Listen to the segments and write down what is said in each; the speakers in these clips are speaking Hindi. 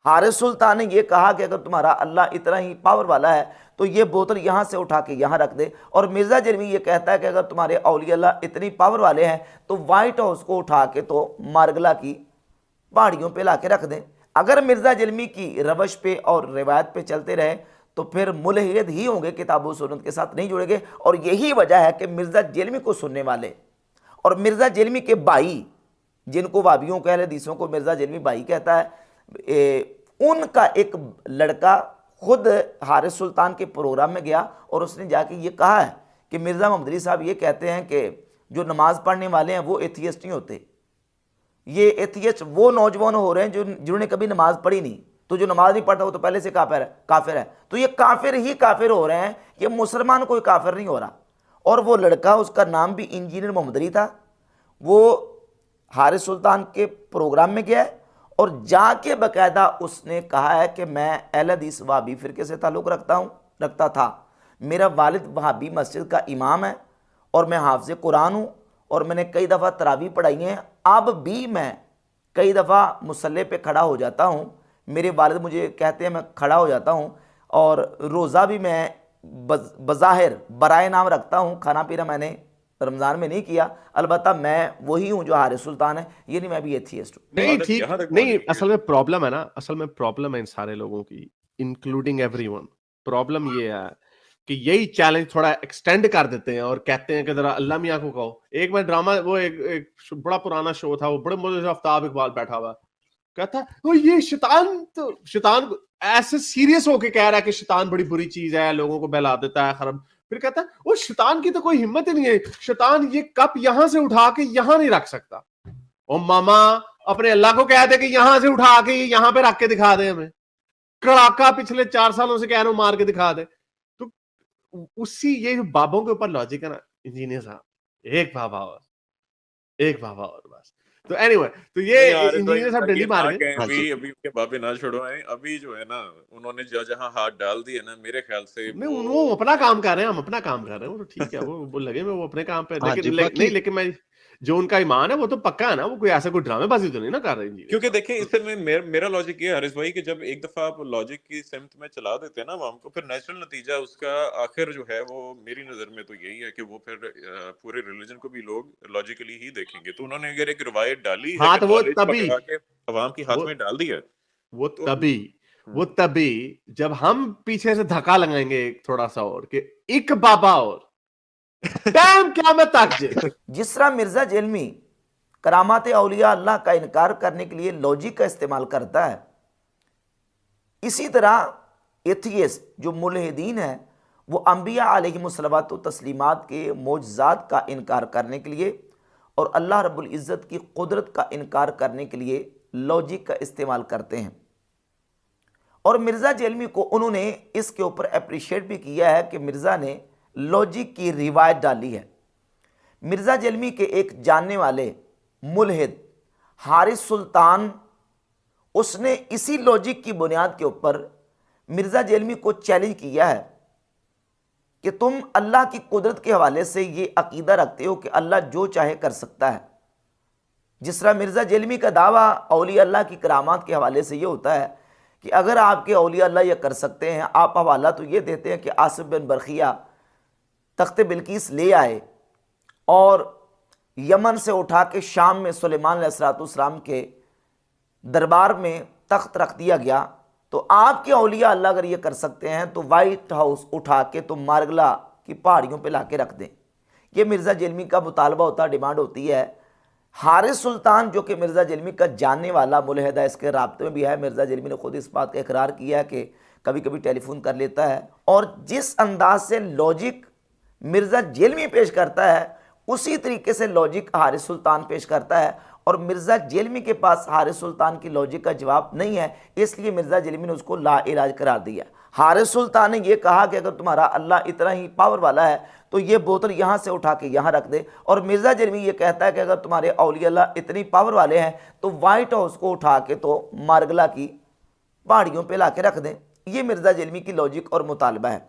हारिस सुल्तान ने यह कहा कि अगर तुम्हारा अल्लाह इतना ही पावर वाला है तो ये बोतल यहां से उठा के यहां रख दे। और मिर्जा जलमी ये कहता है कि अगर तुम्हारे औलिया अल्लाह इतनी पावर वाले हैं तो व्हाइट हाउस को उठा के तो मारगला की पहाड़ियों पे ला के रख दें। अगर मिर्जा जलमी की रवश पे और रिवायत पे चलते रहे तो फिर मुल्हिद ही होंगे, किताब व सुन्नत के साथ नहीं जुड़ेंगे। और यही वजह है कि मिर्जा जलमी को सुनने वाले और मिर्जा जलमी के भाई, जिनको वाबियों के अहले हदीसों को मिर्जा जलमी भाई कहता है, उनका एक लड़का खुद हारिस सुल्तान के प्रोग्राम में गया और उसने जाके ये कहा है कि मिर्जा मोहम्मद अली साहब ये कहते हैं कि जो नमाज पढ़ने वाले हैं वो एथियस्ट नहीं होते, ये एथियस्ट वो नौजवान हो रहे हैं जो जिन्होंने कभी नमाज पढ़ी नहीं, तो जो नमाज नहीं पढ़ता वो तो पहले से काफिर है। तो ये काफिर ही काफिर हो रहे हैं, ये मुसलमान कोई काफिर नहीं हो रहा। और वो लड़का, उसका नाम भी इंजीनियर मोहम्मद अली था, वो हारिस सुल्तान के प्रोग्राम में गया और जाके बकायदा उसने कहा है कि मैं अहले हदीस वहाबी फिरके से ताल्लुक़ रखता था, मेरा वालिद वहाबी मस्जिद का इमाम है और मैं हाफ़िज़ कुरान हूँ और मैंने कई दफ़ा तरावी पढ़ाई हैं। अब भी मैं कई दफ़ा मुसल्ले पे खड़ा हो जाता हूँ, मेरे वालिद मुझे कहते हैं मैं खड़ा हो जाता हूँ। और रोज़ा भी मैं बज़ाहिर बराए नाम रखता हूँ, खाना पीना मैंने रमज़ान में नहीं किया, अलबत्ता मैं वही हूँ जो हारिस सुल्तान है, ये नहीं मैं भी एथियस्ट हूँ। नहीं ठीक नहीं, असल में प्रॉब्लम है ना, असल में प्रॉब्लम है इन सारे लोगों की, इंक्लूडिंग एवरीवन। प्रॉब्लम ये है कि यही चैलेंज थोड़ा एक्सटेंड कर देते हैं और कहते हैं कि जरा अल्लाह मियाँ को कहो। एक मैं ड्रामा, वो एक बड़ा पुराना शो था, वो बड़े मजे से आफ्ताब इकबाल बैठा हुआ कहता है वो ये शैतान, तो शैतान ऐसे सीरियस होके कह रहा है कि शैतान बड़ी बुरी चीज है, लोगों को बहला देता है खराब। फिर कहता है वो शैतान की तो कोई हिम्मत ही नहीं है, शैतान ये कप यहां से उठा के यहां नहीं रख सकता। और मामा अपने अल्लाह को कह दे कि यहां से उठा के यहां पे रख के दिखा दे, हमें कड़ाका पिछले 4 सालों से कह रहा हूं मार के दिखा दे। तो उसी ये बाबों के ऊपर लॉजिक है ना इंजीनियर साहब, एक बाबा और बस। तो एनीवे, तो ये इंजीनियर साहब दिल्ली मार गए। अभी उनके बाबे ना छोड़वाएं, अभी जो है ना उन्होंने जहां हाथ डाल दिए ना, मेरे ख्याल से वो अपना काम कर रहे हैं, हम अपना काम कर रहे हैं, वो ठीक है, वो लगे में वो अपने काम पे। लेकिन मैं जो उनका ईमान है वो तो पक्का है ना, वो कोई ऐसा कोई ड्रामेबाजी तो नहीं ना कर रहे हैं। क्योंकि देखिए इसमें मेरा लॉजिक ये है हरीश भाई कि जब एक दफा आप लॉजिक की सिमत में चला देते हैं ना आवाम को, फिर नेचुरल नतीजा उसका आखिर जो है वो मेरी नजर में तो यही है कि वो फिर पूरे रिलीजन को भी लोग लॉजिकली ही देखेंगे। तो उन्होंने अगर एक रिवायत डाली है कि नॉलेज पकड़ा के अवाम की हाथ में डाल दी है, वो तभी जब हम पीछे से धक्का लगाएंगे थोड़ा सा और कि एक बाबा और टाइम क्या मैं तक। जिस तरह मिर्जा जेलमी करामात औलिया अल्लाह का इनकार करने के लिए लॉजिक का इस्तेमाल करता है, इसी तरह एथियस्ट जो मुल्हिदीन है वो अंबिया अलैहिमुस्सलावत व तस्लीमात के मोजज़ात का इनकार करने के लिए और अल्लाह रब्बुल इज़्ज़त की कुदरत का इनकार करने के लिए लॉजिक का इस्तेमाल करते हैं। और मिर्ज़ा जेलमी को उन्होंने इसके ऊपर अप्रिशिएट भी किया है कि मिर्ज़ा ने लॉजिक की रिवायत डाली है। मिर्ज़ा जेलमी के एक जानने वाले मुल्हिद हारिस सुल्तान, उसने इसी लॉजिक की बुनियाद के ऊपर मिर्ज़ा जेलमी को चैलेंज किया है कि तुम अल्लाह की कुदरत के हवाले से ये अकीदा रखते हो कि अल्लाह जो चाहे कर सकता है। जिस तरह मिर्ज़ा जेलमी का दावा औलिया अल्लाह की करामात के हवाले से ये होता है कि अगर आपके औलिया अल्लाह ये कर सकते हैं, आप हवाला तो ये देते हैं कि आसिफ बिन बरखिया तख्ते बिल्किस ले आए और यमन से उठा के शाम में सुलेमान अलैहिस्सलाम के दरबार में तख्त रख दिया गया, तो आपके औलिया अल्लाह अगर ये कर सकते हैं तो वाइट हाउस उठा के तो मारगला की पहाड़ियों पे लाके रख दें। ये मिर्ज़ा जेलमी का मुतालबा होता, डिमांड होती है। हारिस सुल्तान जो कि मिर्ज़ा जेलमी का जानने वाला मुल्हिद है, इसके राब्ते में भी है, मिर्ज़ा जेलमी ने खुद इस बात का इकरार किया है कि कभी कभी टेलीफोन कर लेता है। और जिस अंदाज से लॉजिक मिर्ज़ा जेलमी पेश करता है उसी तरीके से लॉजिक हारिस सुल्तान पेश करता है और मिर्ज़ा जेलमी के पास हारिस सुल्तान की लॉजिक का जवाब नहीं है, इसलिए मिर्ज़ा जेलमी ने उसको लाइलाज करार दिया। हारिस सुल्तान ने यह कहा कि अगर तुम्हारा अल्लाह इतना ही पावर वाला है तो ये बोतल यहाँ से उठा के यहाँ रख दे। और मिर्ज़ा जेलमी ये कहता है कि अगर तुम्हारे औलिया अल्लाह इतनी पावर वाले हैं तो वाइट हाउस को उठा के तो मारगला की पहाड़ियों पर ला के रख दें। ये मिर्ज़ा जेलमी की लॉजिक और मुतालबा है।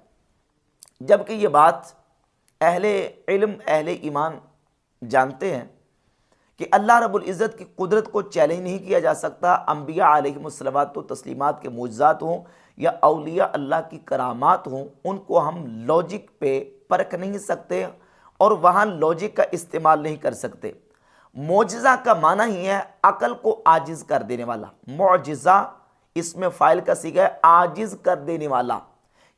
जबकि ये बात अहले इल्म अहले ईमान जानते हैं कि अल्लाह रब्बुल इज़्ज़त की कुदरत को चैलेंज नहीं किया जा सकता। अंबिया अलैहिमुस्सलातो तस्लीमात के मुअज्ज़ात हों या औलिया अल्लाह की करामात हों, उनको हम लॉजिक पे परख नहीं सकते और वहाँ लॉजिक का इस्तेमाल नहीं कर सकते। मोजज़ा का माना ही है अकल को आजिज़ कर देने वाला। मोजज़ा इसमें फ़ाइल का सीगा है आजिज़ कर देने वाला।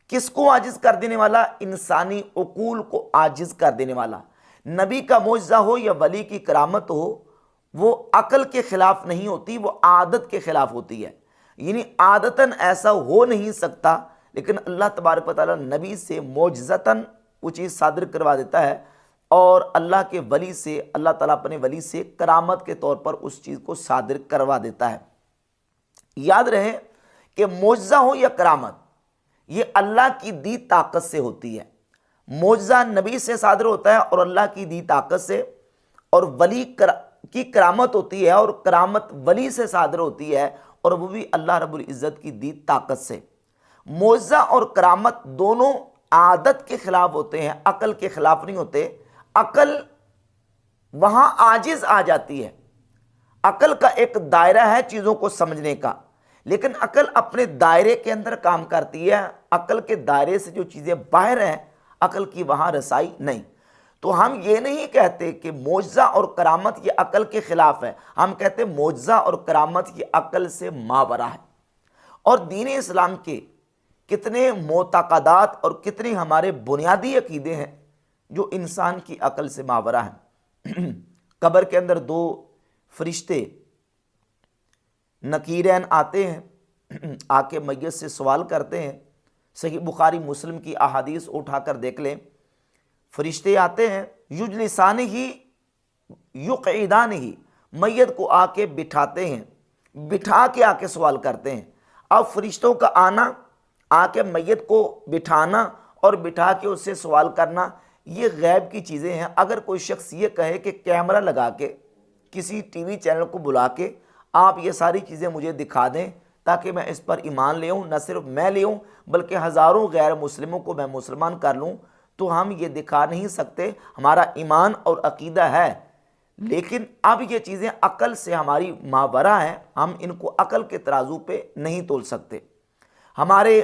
किसको आजिज़ कर देने वाला? इंसानी उकूल को आजिज़ कर देने वाला। नबी का मोजज़ा हो या वली की करामत हो, वो अकल के ख़िलाफ़ नहीं होती, वो आदत के ख़िलाफ़ होती है। यानी आदतन ऐसा हो नहीं सकता, लेकिन अल्लाह तबारक व तआला नबी से मोजज़तन वो चीज़ सादिर करवा देता है और अल्लाह के वली से, अल्लाह ताला अपने वली से करामत के तौर पर उस चीज़ को सादिर करवा देता है। याद रहे कि मोजज़ा हो या करामत, ये अल्लाह की दी ताकत से होती है। मोजज़ा नबी से सादिर होता है और अल्लाह की दी ताकत से, और वली की करामत होती है और करामत वली से सादिर होती है और वो भी अल्लाह रब्बुल इज़्ज़त की दी ताकत से। मोजज़ा और करामत दोनों आदत के ख़िलाफ़ होते हैं, अकल के ख़िलाफ़ नहीं होते। अकल वहाँ आजिज़ आ जाती है। अकल का एक दायरा है चीज़ों को समझने का, लेकिन अकल अपने दायरे के अंदर काम करती है। अकल के दायरे से जो चीज़ें बाहर हैं, अकल की वहाँ रसाई नहीं। तो हम ये नहीं कहते कि मोजज़ा और करामत ये अकल के ख़िलाफ़ है, हम कहते मोजज़ा और करामत ये अकल से मावरा है। और दीन इस्लाम के कितने मोतक़दात और कितने हमारे बुनियादी अक़ीदे हैं जो इंसान की अकल से मावरा हैं। कब्र के अंदर दो फरिश्ते नकीरैन आते हैं, आके मैयत से सवाल करते हैं। सही बुखारी मुस्लिम की अहादीस उठाकर देख लें। फरिश्ते आते हैं, युजलिसान ही युक़इदान ही, मैयत को आके बिठाते हैं, बिठा के आके सवाल करते हैं। अब फरिश्तों का आना, आके मैयत को बिठाना और बिठा के उससे सवाल करना, ये गैब की चीज़ें हैं। अगर कोई शख्स ये कहे कि कैमरा लगा के किसी टीवी चैनल को बुला के आप ये सारी चीज़ें मुझे दिखा दें ताकि मैं इस पर ईमान ले आऊँ, न सिर्फ मैं ले आऊँ बल्कि हज़ारों गैर मुस्लिमों को मैं मुसलमान कर लूँ, तो हम ये दिखा नहीं सकते। हमारा ईमान और अकीदा है, लेकिन अब ये चीज़ें अकल से हमारी मावरा हैं, हम इनको अकल के तराजू पे नहीं तोल सकते। हमारे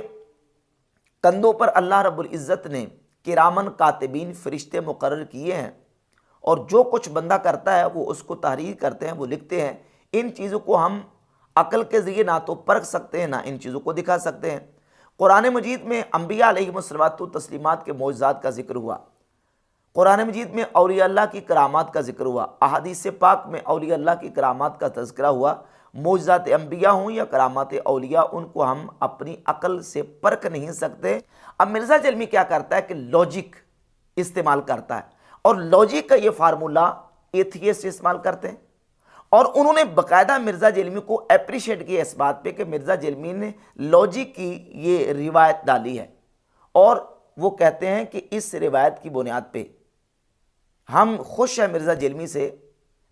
कंधों पर अल्लाह रब्बुल इज़्ज़त ने किरामन कातिबीन फरिश्ते मुकर्रर किए हैं और जो कुछ बंदा करता है वो उसको तहरीर करते हैं, वो लिखते हैं। इन चीज़ों को हम अकल के ज़रिए ना तो परख सकते हैं, ना इन चीज़ों को दिखा सकते हैं। कुरान मजीद में अंबिया अलैहिमुस्सलातो तस्लीमात के मौजज़ात का जिक्र हुआ, कुरान मजीद में औलिया अल्लाह की करामात का जिक्र हुआ, अहादीस पाक में औलिया अल्लाह की करामात का तज़किरा हुआ। मौजज़ात अंबिया हों या करामात औलिया, उनको हम अपनी अकल से परख नहीं सकते। अब मिर्ज़ा जल्मी क्या करता है कि लॉजिक इस्तेमाल करता है और लॉजिक का ये फार्मूला एथियस्ट इस्तेमाल करते हैं और उन्होंने बाकायदा मिर्ज़ा जल्मी को अप्रिशिएट किया इस बात पे कि मिर्ज़ा जल्मी ने लॉजिक की ये रिवायत डाली है और वो कहते हैं कि इस रिवायत की बुनियाद पे हम खुश हैं, मिर्ज़ा जल्मी से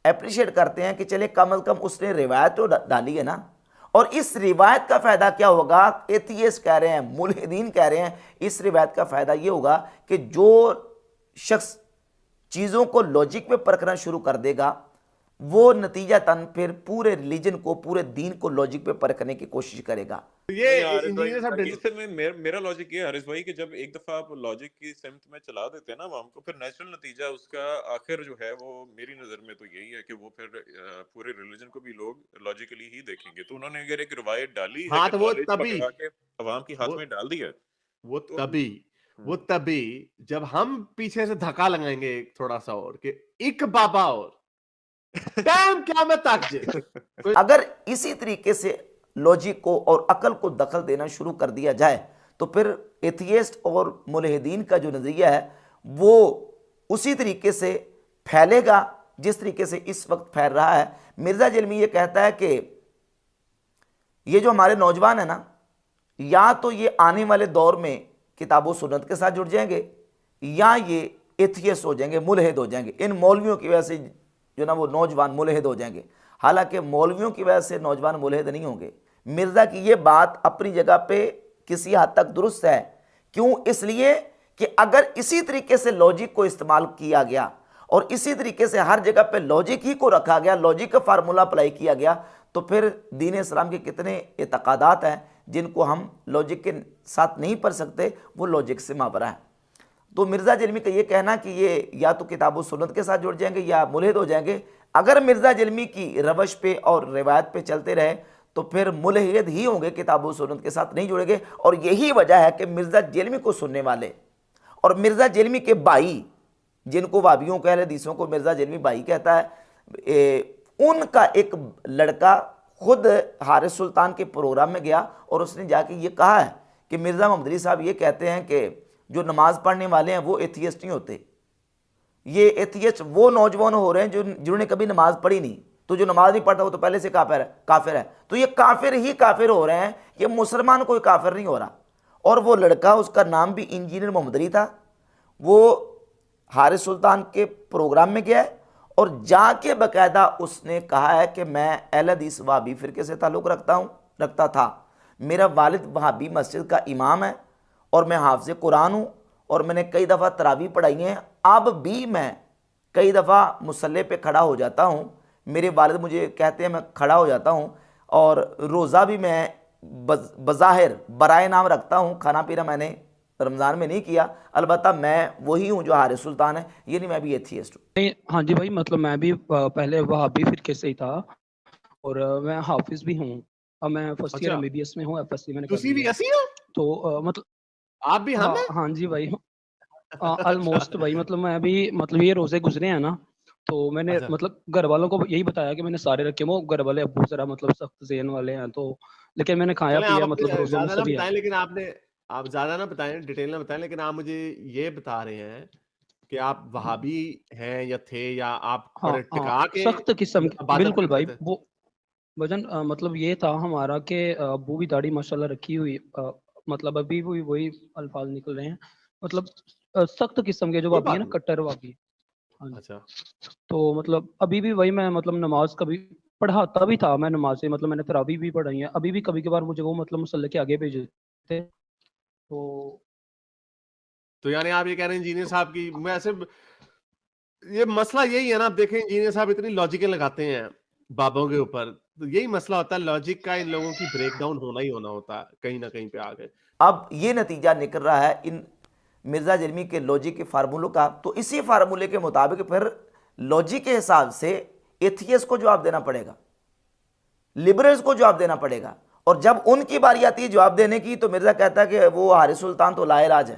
अप्रिशिएट करते हैं कि चले कम अज़ कम उसने रिवायत तो डाली है ना। और इस रिवायत का फ़ायदा क्या होगा? एथियस्ट कह रहे हैं, मुल्हिदीन कह रहे हैं, इस रिवायत का फ़ायदा ये होगा कि जो शख्स चीज़ों को लॉजिक में परखना शुरू कर देगा वो नतीजतन फिर पूरे रिलीजन को, पूरे दीन को लॉजिक पे परखने की कोशिश करेगा। ये हारिस भाई, इंजीनियर साहब इससे में मेरा लॉजिक ये है हारिस भाई कि जब एक दफा आप लॉजिक की सिमत में चला देते हैं ना आवाम को, फिर नेचुरल नतीजा उसका आखिर जो है वो मेरी नजर में तो यही है कि वो फिर पूरे रिलीजन को भी लोग लॉजिकली ही देखेंगे। तो उन्होंने अगर एक रिवायत डाली है हाँ, कि तो वो नॉलेज तभी पकड़ा के अवाम के हाथ वो में डाल दिया है, वो तो तभी वो तभी जब हम पीछे से धक्का लगाएंगे थोड़ा सा और कि एक बाबा और टाइम क्या मैं ताकजे। अगर इसी तरीके से लॉजिक को और अकल को दखल देना शुरू कर दिया जाए तो फिर एथियस्ट और मुल्हिदीन का जो नज़रिया है वो उसी तरीके से फैलेगा जिस तरीके से इस वक्त फैल रहा है। मिर्ज़ा जल्मी ये कहता है कि ये जो हमारे नौजवान है ना, या तो ये आने वाले दौर में किताबों सुन्नत के साथ जुड़ जाएंगे या ये एथियस्ट हो जाएंगे, मुल्हिद हो जाएंगे। इन मौलवियों की वजह से जो ना वो नौजवान मुल्हिद हो जाएंगे। हालांकि मौलवियों की वजह से नौजवान मुल्हिद नहीं होंगे। मिर्ज़ा की ये बात अपनी जगह पे किसी हद तक दुरुस्त है। क्यों? इसलिए कि अगर इसी तरीके से लॉजिक को इस्तेमाल किया गया और इसी तरीके से हर जगह पे लॉजिक ही को रखा गया, लॉजिक का फार्मूला अप्लाई किया गया, तो फिर दीन इस्लाम के कितने एतकादात हैं जिनको हम लॉजिक के साथ नहीं पढ़ सकते, वो लॉजिक से मावरा है। तो मिर्ज़ा जलमी का ये कहना कि ये या तो किताब व सुन्नत के साथ जुड़ जाएंगे या मुल्हिद हो जाएंगे, अगर मिर्ज़ा जलमी की रवश पे और रिवायत पे चलते रहे तो फिर मुल्हिद ही होंगे, किताब व सुन्नत के साथ नहीं जुड़ेंगे। और यही वजह है कि मिर्ज़ा जलमी को सुनने वाले और मिर्ज़ा जलमी के भाई, जिनको वाबियों के अहले हदीसों को मिर्ज़ा जलमी भाई कहता है, उनका एक लड़का खुद हारिस सुल्तान के प्रोग्राम में गया और उसने जाके ये कहा है कि मिर्ज़ा मोहम्मद अली साहब ये कहते हैं कि जो नमाज़ पढ़ने वाले हैं वो एथियस्ट नहीं होते, ये एथियस्ट वो नौजवान हो रहे हैं जिन्होंने कभी नमाज पढ़ी नहीं, तो जो नमाज नहीं पढ़ता वो तो पहले से काफिर है। तो ये काफिर ही काफिर हो रहे हैं, ये मुसलमान कोई काफिर नहीं हो रहा। और वो लड़का, उसका नाम भी इंजीनियर मोहम्मद अली था, वो हारिस सुल्तान के प्रोग्राम में गया है और जाके बाकायदा उसने कहा है कि मैं अहले हदीस वहाबी फ़िरके से ताल्लुक़ रखता था, मेरा वालिद वहाबी मस्जिद का इमाम है और मैं हाफ़िज़ कुरान हूँ और मैंने कई दफ़ा तरावी पढ़ाई हैं, अब भी मैं कई दफ़ा मुसल्ले पे खड़ा हो जाता हूँ, मेरे वालिद मुझे कहते हैं मैं खड़ा हो जाता हूँ, और रोज़ा भी मैं बज़ाहिर बराए नाम रखता हूँ, खाना पीना मैंने रमज़ान में नहीं किया, अलबत्ता मैं वही हूँ जो हारिस सुल्तान है, ये नहीं मैं भी एथियस्ट हूँ। नहीं, हाँ जी भाई, मतलब मैं भी पहले वहाबी फिरके से ही था और मैं हाफिज भी हूँ। अब मैं फर्स्ट ईयर अच्छा, एमबीबीएस में हूँ, एफएससी मैंने कर तुसी भी लिया। ऐसी हो? तो मतलब आप भी हम हाँ हैं? हाँ जी भाई, ऑलमोस्ट भाई, मतलब मैं भी, मतलब ये रोजे गुजरे हैं ना, तो मैंने अच्छा, मतलब घर वालों को यही बताया कि मैंने सारे रखे। वो घर वाले अब्बू जरा मतलब सख्त ज़हन वाले हैं, तो लेकिन मैंने खाया चलें आप पिया अपने मतलब रोजों में ज़्यादा ना सभी है। बताएँ, लेकिन आप ज़्यादा ना बताएँ, डिटेल ना बताएँ, लेकिन आप मुझे ये बता रहे हैं कि आप वहाबी हैं या थे, या आप हाँ बड़े हाँ, टिका के सख्त किस्म की, इबादत बिल्कुल करते भाई। थे? वो वजन मतलब ये था हमारा कि अब्बू की दाढ़ी माशाल्लाह रखी हुई, मतलब अभी भी वही अल्फाज निकल रहे हैं, मतलब सख्त किस्म के जो कोई वाबी है बात ना, नहीं। कट्टर वाबी। हाँ जी। अच्छा, तो मतलब अभी भी वही, मैं मतलब नमाज कभी पढ़ाता भी था, मैं नमाज से मतलब मैंने तरावी भी पढ़ाई है, अभी भी कभी कभार मुझे वो मतलब मुसल्ले के आगे भेज देते। तो तो यानी आप ये कह रहे हैं इंजीनियर साहब की, मैं ऐसे ये मसला यही है ना, आप देखें इंजीनियर साहब इतनी लॉजिकें लगाते हैं बाबों के ऊपर, तो यही मसला होता है, लॉजिक का इन लोगों की ब्रेकडाउन होना ही होना होता है कहीं ना कहीं पे आगे। अब ये नतीजा निकल रहा है इन मिर्ज़ा जलमी के लॉजिक के फार्मूलों का, तो इसी फार्मूले के मुताबिक फिर लॉजिक के हिसाब से एथियस को जवाब देना पड़ेगा, लिबरल्स को जवाब देना पड़ेगा। और जब उनकी बारी आती है जवाब देने की, तो मिर्ज़ा कहता है कि वो हारिस सुल्तान तो लाइलाज है,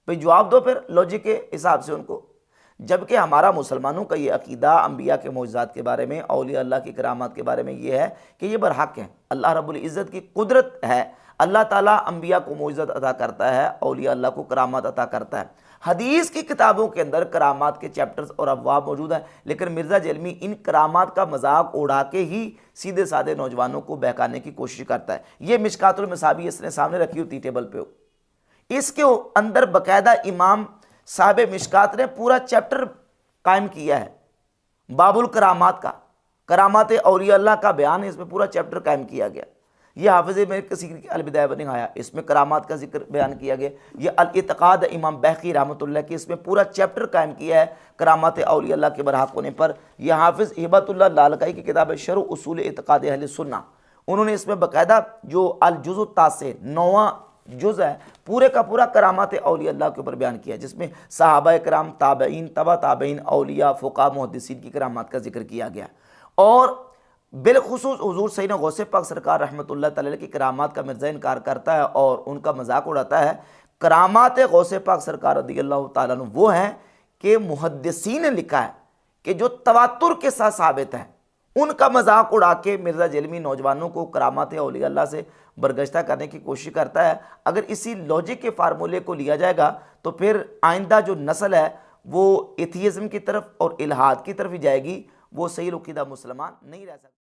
भाई जवाब दो फिर लॉजिक के हिसाब से उनको। जबकि हमारा मुसलमानों का ये अकीदा अम्बिया के मौजज़ात के बारे में, औलिया अल्लाह की करामात के बारे में ये है कि ये बरहक हैं, अल्लाह रब्बुल इज़्ज़त की कुदरत है, अल्लाह ताला अम्बिया को मौजज़त अता करता है, औलिया अल्लाह को करामात अता करता है। हदीस की किताबों के अंदर करामात के चैप्टर्स और अबवाब मौजूद हैं, लेकिन मिर्ज़ा जलमी इन करामात का मजाक उड़ा के ही सीधे साधे नौजवानों को बहकाने की कोशिश करता है। ये मिशकातुल मसाबी इसने सामने रखी होती टेबल पे, इसके अंदर बाकायदा इमाम साहब मिशकात ने पूरा चैप्टर कायम किया है, बाबुल करामात का, करामात औलिया अल्लाह का बयान है, इसमें पूरा चैप्टर कायम किया गया। ये हाफिज़ में किसी अलबिदाया बन आया, इसमें करामात का जिक्र बयान किया गया। ये अल-इत्क़ाद इमाम बैक़ी रहमतुल्लाह की, इसमें पूरा चैप्टर कायम किया है करामात औलिया अल्लाह के बरहक होने पर। यह हाफिज़ हिबतुल्लाह लालकाई की किताब है शरह उसूल इत्क़ाद अहले सुन्ना, उन्होंने इसमें बाकायदा जो अल-जुज़्उ तासे 9वां जुज़ है, पूरे का पूरा करामात औलिया अल्लाह के ऊपर बयान किया है, जिसमें सहाबा कराम, ताबईन, तबा ताबईन, औलिया, फ़ुक़हा, मुहद्दिसीन की करामात का जिक्र किया गया। और बिलखुसूस हुज़ूर सैयदना गौसे पाक सरकार रहमतुल्लाह तआला की करामात का मिर्ज़ा इनकार करता है और उनका मजाक उड़ाता है। करामात गौसे पाक सरकार रज़ियल्लाहु ताला अन्हु वो हैं कि मुहद्दिसीन ने लिखा है कि जो तवातुर के साथ साबित है, उनका मजाक उड़ा के मिर्ज़ा जलमी नौजवानों को करामात औलिया अल्लाह से बरगश्ता करने की कोशिश करता है। अगर इसी लॉजिक के फार्मूले को लिया जाएगा तो फिर आइंदा जो नस्ल है वो एथियज़म की तरफ और इल्हाद की तरफ ही जाएगी, वो सही अक़ीदा मुसलमान नहीं रह सकता।